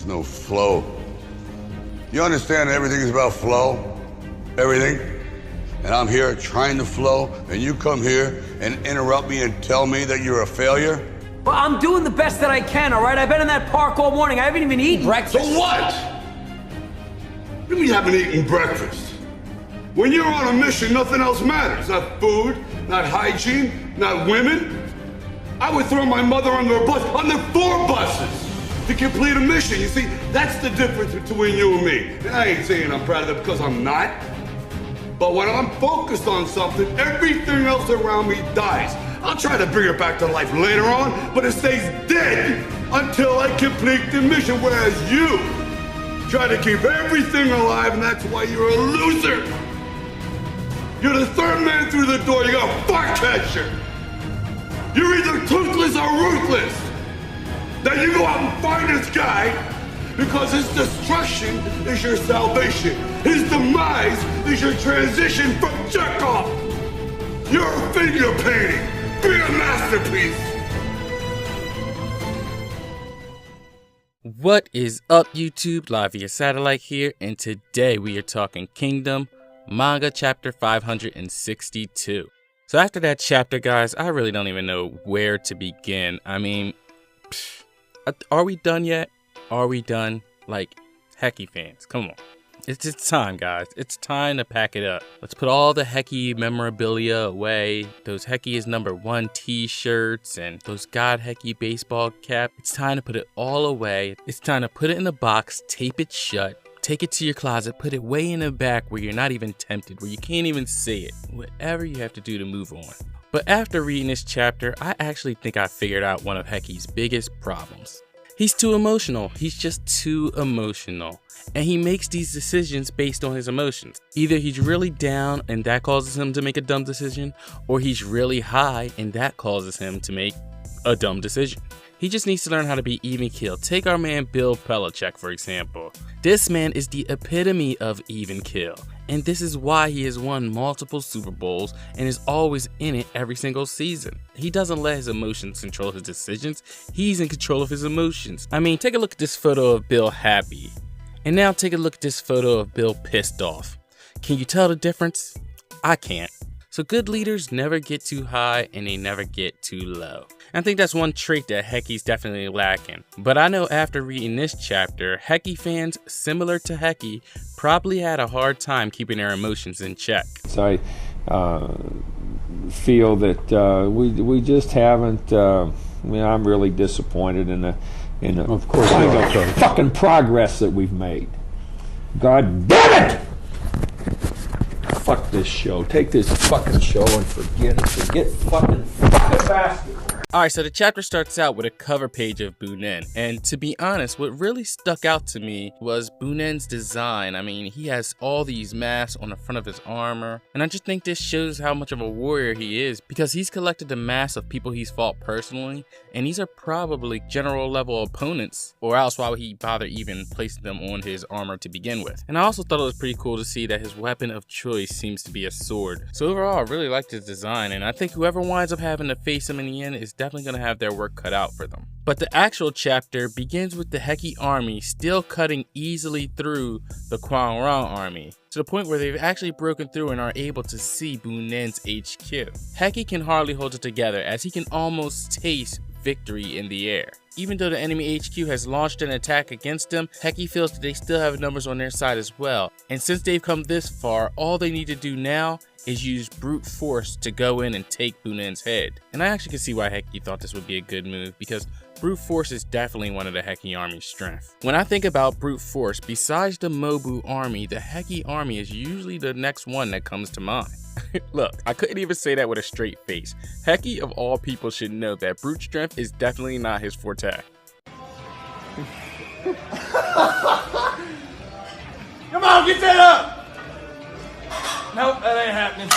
There's no flow. You understand everything is about flow? Everything? And I'm here trying to flow, and you come here and interrupt me and tell me that you're a failure? Well, I'm doing the best that I can, all right? I've been in that park all morning. I haven't even eaten breakfast. So what? What do you mean you haven't eaten breakfast? When you're on a mission, nothing else matters. Not food, not hygiene, not women. I would throw my mother under a bus, under 4 buses, to complete a mission. You see, that's the difference between you and me. And I ain't saying I'm proud of it because I'm not. But when I'm focused on something, everything else around me dies. I'll try to bring it back to life later on, but it stays dead until I complete the mission, whereas you try to keep everything alive, and that's why you're a loser. You're the 3rd man through the door, you're a fart catcher. You're either toothless or ruthless. Now you go out and find this guy, because his destruction is your salvation. His demise is your transition from jerk-off. You're a figure painting. Be a masterpiece. What is up, YouTube? Live via satellite here, and today we are talking Kingdom, Manga chapter 562. So after that chapter, guys, I really don't even know where to begin. I mean, are we done yet? Are we done? Like, Heki fans, come on. It's time, guys. It's time to pack it up. Let's put all the Heki memorabilia away. Those Heki is #1 t-shirts and those God Heki baseball cap. It's time to put it all away. It's time to put it in a box, tape it shut, take it to your closet, put it way in the back where you're not even tempted, where you can't even see it. Whatever you have to do to move on. But after reading this chapter, I actually think I figured out one of Heki's biggest problems. He's too emotional. He's just too emotional. And he makes these decisions based on his emotions. Either he's really down and that causes him to make a dumb decision, or he's really high and that causes him to make a dumb decision. He just needs to learn how to be even keel. Take our man Bill Belichick, for example. This man is the epitome of even keel. And this is why he has won multiple Super Bowls and is always in it every single season. He doesn't let his emotions control his decisions. He's in control of his emotions. I mean, take a look at this photo of Bill happy. And now take a look at this photo of Bill pissed off. Can you tell the difference? I can't. So good leaders never get too high and they never get too low. I think that's one trait that Heki's definitely lacking. But I know after reading this chapter, Heki fans similar to Heki probably had a hard time keeping their emotions in check. So I feel that we just haven't. I'm really disappointed in the of course fucking progress that we've made. God damn it! Fuck this show. Take this fucking show and forget it. Forget fucking basketball. Alright, so the chapter starts out with a cover page of Bunen, and to be honest, what really stuck out to me was Bunen's design. I mean, he has all these masks on the front of his armor, and I just think this shows how much of a warrior he is, because he's collected the masks of people he's fought personally, and these are probably general level opponents, or else why would he bother even placing them on his armor to begin with. And I also thought it was pretty cool to see that his weapon of choice seems to be a sword. So overall, I really liked his design, and I think whoever winds up having to face him in the end is definitely going to have their work cut out for them. But the actual chapter begins with the Heki army still cutting easily through the Kwangrang army, to the point where they've actually broken through and are able to see Bunen's HQ. Heki can hardly hold it together as he can almost taste victory in the air. Even though the enemy HQ has launched an attack against them, Heki feels that they still have numbers on their side as well. And since they've come this far, all they need to do now is use brute force to go in and take Bunen's head. And I actually can see why Heki thought this would be a good move, because brute force is definitely one of the Heki army's strengths. When I think about brute force, besides the Mobu army, the Heki army is usually the next one that comes to mind. Look, I couldn't even say that with a straight face. Heki of all people should know that brute strength is definitely not his forte. Come on, get that up! Nope, that ain't happening.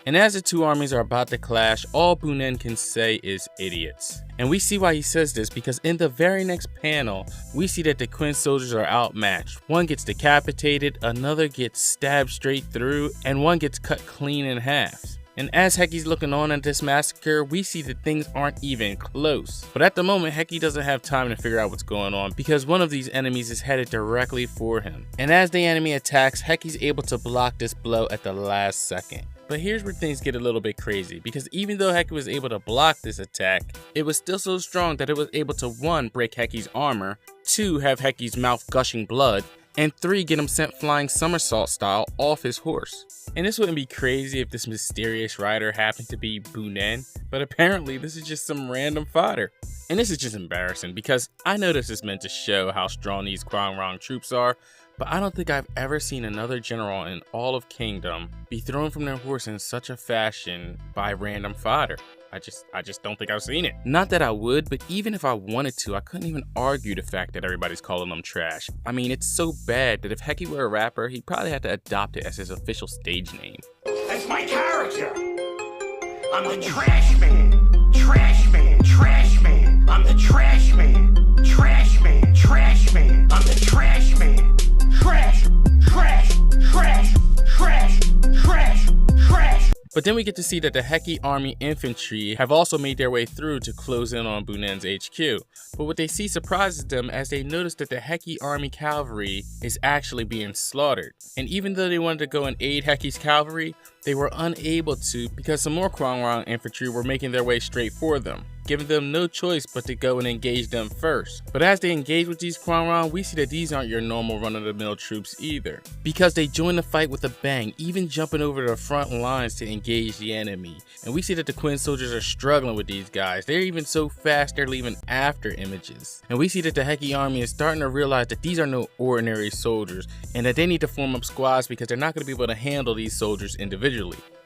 And as the two armies are about to clash, all Bunen can say is idiots. And we see why he says this, because in the very next panel, we see that the Quinn soldiers are outmatched. One gets decapitated, another gets stabbed straight through, and one gets cut clean in half. And as Heki's looking on at this massacre, we see that things aren't even close. But at the moment, Heki doesn't have time to figure out what's going on because one of these enemies is headed directly for him. And as the enemy attacks, Heki's able to block this blow at the last second. But here's where things get a little bit crazy, because even though Heki was able to block this attack, it was still so strong that it was able to 1. Break Heki's armor, 2. Have Heki's mouth gushing blood, and 3. Get him sent flying somersault style off his horse. And this wouldn't be crazy if this mysterious rider happened to be Bunen, but apparently this is just some random fodder. And this is just embarrassing because I know this is meant to show how strong these Kwangrang troops are, but I don't think I've ever seen another general in all of Kingdom be thrown from their horse in such a fashion by random fodder. I just don't think I've seen it. Not that I would, but even if I wanted to, I couldn't even argue the fact that everybody's calling them trash. I mean, it's so bad that if Heki were a rapper, he'd probably have to adopt it as his official stage name. That's my character. I'm the trash man. Trash man. Trash man. I'm the trash man. Trash man. Trash man. I'm the trash man. Trash. Trash. Trash. Trash. Trash. Trash. But then we get to see that the Heki army infantry have also made their way through to close in on Bunen's HQ. But what they see surprises them as they notice that the Heki army cavalry is actually being slaughtered. And even though they wanted to go and aid Heki's cavalry, they were unable to because some more Kwangrang infantry were making their way straight for them, giving them no choice but to go and engage them first. But as they engage with these Kwangrang, we see that these aren't your normal run-of-the-mill troops either, because they join the fight with a bang, even jumping over the front lines to engage the enemy. And we see that the Quinn soldiers are struggling with these guys. They're even so fast they're leaving after images. And we see that the Heki army is starting to realize that these are no ordinary soldiers and that they need to form up squads because they're not going to be able to handle these soldiers individually.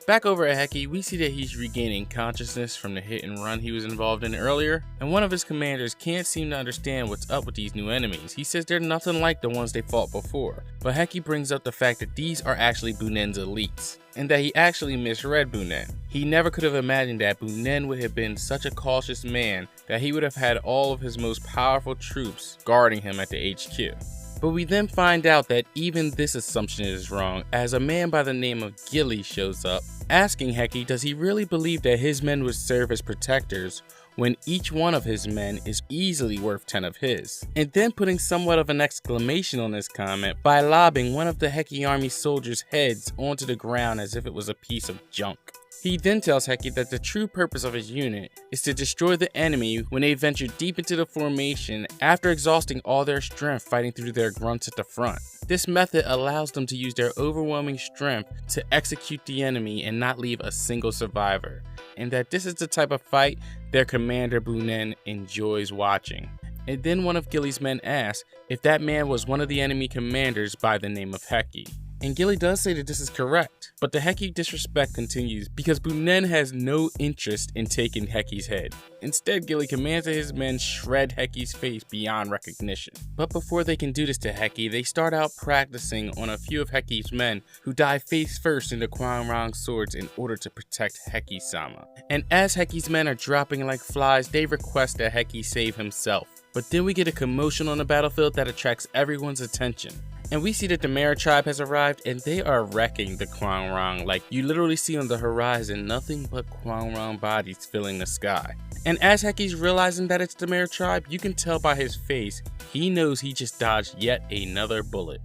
Back over at Heki, we see that he's regaining consciousness from the hit and run he was involved in earlier, and one of his commanders can't seem to understand what's up with these new enemies. He says they're nothing like the ones they fought before, but Heki brings up the fact that these are actually Bunen's elites, and that he actually misread Bunen. He never could have imagined that Bunen would have been such a cautious man that he would have had all of his most powerful troops guarding him at the HQ. But we then find out that even this assumption is wrong, as a man by the name of Gilly shows up, asking Heki does he really believe that his men would serve as protectors when each one of his men is easily worth 10 of his, and then putting somewhat of an exclamation on his comment by lobbing one of the Heki army soldiers' heads onto the ground as if it was a piece of junk. He then tells Heki that the true purpose of his unit is to destroy the enemy when they venture deep into the formation after exhausting all their strength fighting through their grunts at the front. This method allows them to use their overwhelming strength to execute the enemy and not leave a single survivor, and that this is the type of fight their commander Bunen enjoys watching. And then one of Gilly's men asks if that man was one of the enemy commanders by the name of Heki. And Gilly does say that this is correct, but the Heki disrespect continues because Bunen has no interest in taking Heki's head. Instead, Gilly commands that his men shred Heki's face beyond recognition. But before they can do this to Heki, they start out practicing on a few of Heki's men who dive face first into Kwangrang swords in order to protect Heki-sama. And as Heki's men are dropping like flies, they request that Heki save himself. But then we get a commotion on the battlefield that attracts everyone's attention. And we see that the Mera tribe has arrived and they are wrecking the Kwangrang. Like, you literally see on the horizon nothing but Kwangrang bodies filling the sky. And as Heki's realizing that it's the Mera tribe, you can tell by his face, he knows he just dodged yet another bullet.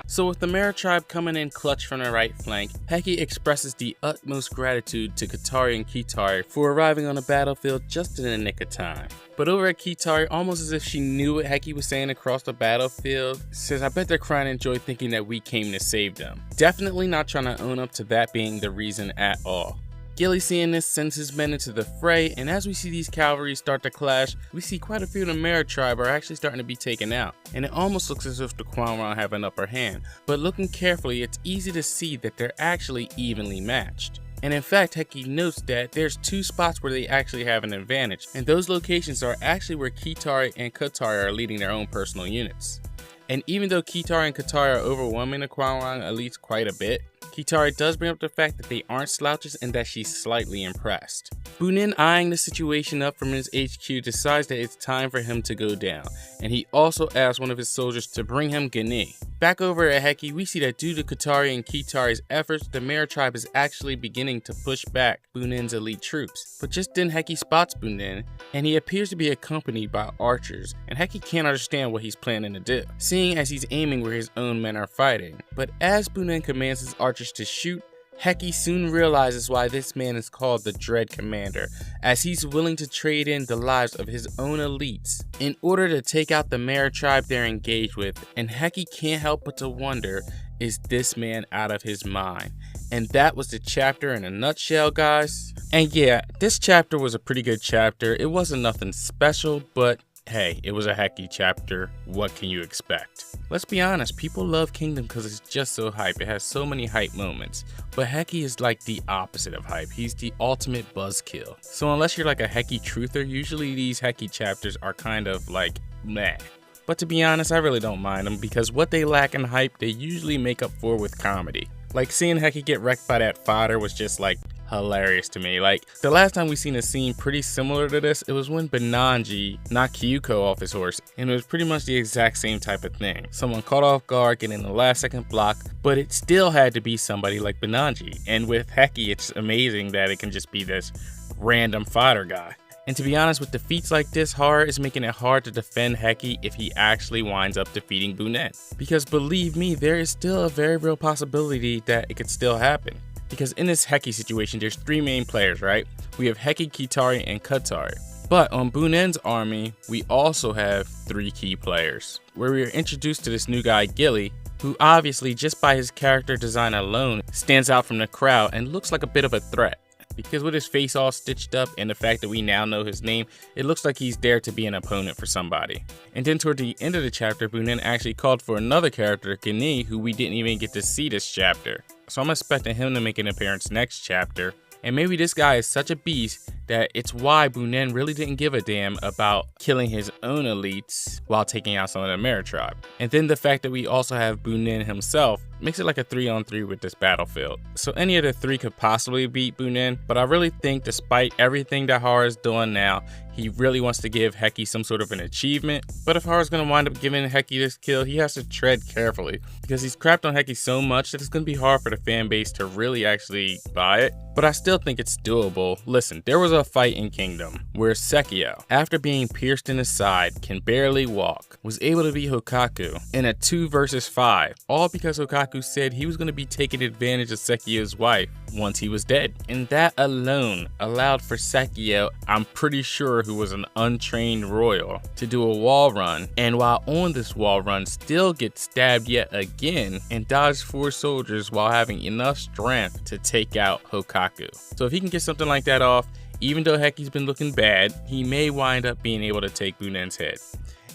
So with the Mera tribe coming in clutch from the right flank, Heki expresses the utmost gratitude to Kitari and Kitari for arriving on the battlefield just in the nick of time. But over at Kitari, almost as if she knew what Heki was saying across the battlefield, says I bet they're crying in joy thinking that we came to save them. Definitely not trying to own up to that being the reason at all. Gilly seeing this sends his men into the fray, and as we see these cavalry start to clash, we see quite a few of the Mera tribe are actually starting to be taken out, and it almost looks as if the Kwangrang have an upper hand, but looking carefully it's easy to see that they're actually evenly matched. And in fact, Heki notes that there's 2 spots where they actually have an advantage, and those locations are actually where Kitari and Kitari are leading their own personal units. And even though Kitari and Kitari are overwhelming the Kwangrang elites quite a bit, Kitari does bring up the fact that they aren't slouches and that she's slightly impressed. Bunin, eyeing the situation up from his HQ, decides that it's time for him to go down, and he also asks one of his soldiers to bring him Gani. Back over at Heki, we see that due to Katari and Kitari's efforts, the Mera tribe is actually beginning to push back Bunin's elite troops. But just then Heki spots Bunin, and he appears to be accompanied by archers, and Heki can't understand what he's planning to do, seeing as he's aiming where his own men are fighting. But as Bunin commands his archers to shoot, Heki soon realizes why this man is called the Dread Commander, as he's willing to trade in the lives of his own elites in order to take out the Mera tribe they're engaged with, and Heki can't help but to wonder, is this man out of his mind? And that was the chapter in a nutshell, guys. And yeah, this chapter was a pretty good chapter. It wasn't nothing special, but hey, it was a Heki chapter. What can you expect? Let's be honest, people love Kingdom because it's just so hype. It has so many hype moments. But Heki is like the opposite of hype. He's the ultimate buzzkill. So unless you're like a Heki truther, usually these Heki chapters are kind of like meh. But to be honest, I really don't mind them because what they lack in hype, they usually make up for with comedy. Like seeing Heki get wrecked by that fodder was just like hilarious to me. Like the last time we seen a scene pretty similar to this, it was when Benanji knocked Kyuko off his horse, and it was pretty much the exact same type of thing. Someone caught off guard, getting the last second block, but it still had to be somebody like Benanji. And with Heki, it's amazing that it can just be this random fodder guy. And to be honest, with defeats like this, horror is making it hard to defend Heki if he actually winds up defeating Bunin. Because believe me, there is still a very real possibility that it could still happen. Because in this Heki situation, there's three main players, right? We have Heki, Kitari, and Katari. But on Bunin's army, we also have three key players, where we are introduced to this new guy, Gilly, who obviously, just by his character design alone, stands out from the crowd and looks like a bit of a threat. Because with his face all stitched up and the fact that we now know his name, it looks like he's there to be an opponent for somebody. And then toward the end of the chapter, Bunin actually called for another character, Gani, who we didn't even get to see this chapter. So I'm expecting him to make an appearance next chapter. And maybe this guy is such a beast that it's why Bunin really didn't give a damn about killing his own elites while taking out some of the Mera tribe. And then the fact that we also have Bunin himself makes it like a 3-on-3 with this battlefield. So any of the three could possibly beat Bunin, but I really think despite everything that Hara is doing now, he really wants to give Heki some sort of an achievement. But if Hara's going to wind up giving Heki this kill, he has to tread carefully because he's crapped on Heki so much that it's going to be hard for the fan base to really actually buy it. But I still think it's doable. Listen, there was a fight in Kingdom where Sekio, after being pierced in the side, can barely walk, was able to beat Hokaku in a 2 versus 5, all because Hokaku said he was going to be taking advantage of Sekio's wife once he was dead. And that alone allowed for Sekio, I'm pretty sure who was an untrained royal, to do a wall run, and while on this wall run still get stabbed yet again and dodge 4 soldiers while having enough strength to take out Hokaku. So if he can get something like that off, even though Heki's been looking bad, he may wind up being able to take Bunin's head.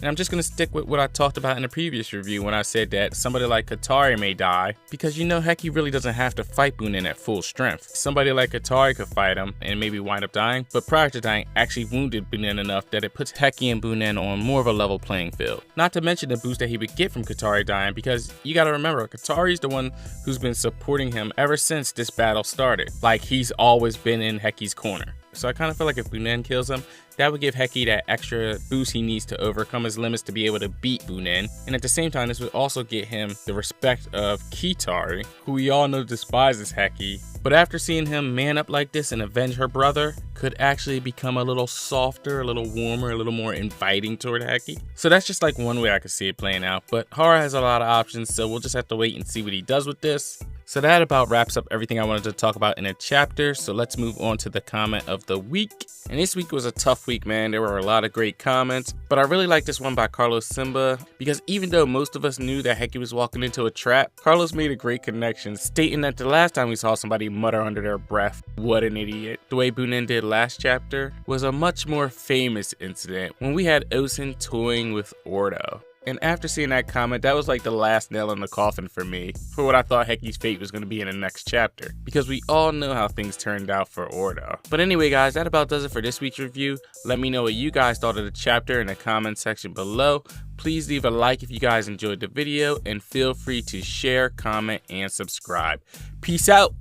And I'm just going to stick with what I talked about in the previous review when I said that somebody like Katari may die, because you know Heki really doesn't have to fight Bunin at full strength. Somebody like Katari could fight him and maybe wind up dying, but prior to dying actually wounded Bunin enough that it puts Heki and Bunin on more of a level playing field. Not to mention the boost that he would get from Katari dying, because you gotta remember, Katari's the one who's been supporting him ever since this battle started. Like, he's always been in Heki's corner. So I kind of feel like if Bunin kills him, that would give Heki that extra boost he needs to overcome his limits to be able to beat Bunin. And at the same time, this would also get him the respect of Kitari, who we all know despises Heki. But after seeing him man up like this and avenge her brother, could actually become a little softer, a little warmer, a little more inviting toward Heki. So that's just like one way I could see it playing out. But Hara has a lot of options, so we'll just have to wait and see what he does with this. So that about wraps up everything I wanted to talk about in a chapter. So let's move on to the comment of the week. And this week was a tough week, man. There were a lot of great comments, but I really like this one by Carlos Simba, because even though most of us knew that Heki was walking into a trap, Carlos made a great connection, stating that the last time we saw somebody mutter under their breath, "What an idiot," the way Bunin did last chapter, was a much more famous incident when we had Osen toying with Ordo. And after seeing that comment, that was like the last nail in the coffin for me, for what I thought Heki's fate was going to be in the next chapter, because we all know how things turned out for Ordo. But anyway guys, that about does it for this week's review. Let me know what you guys thought of the chapter in the comment section below. Please leave a like if you guys enjoyed the video, and feel free to share, comment, and subscribe. Peace out.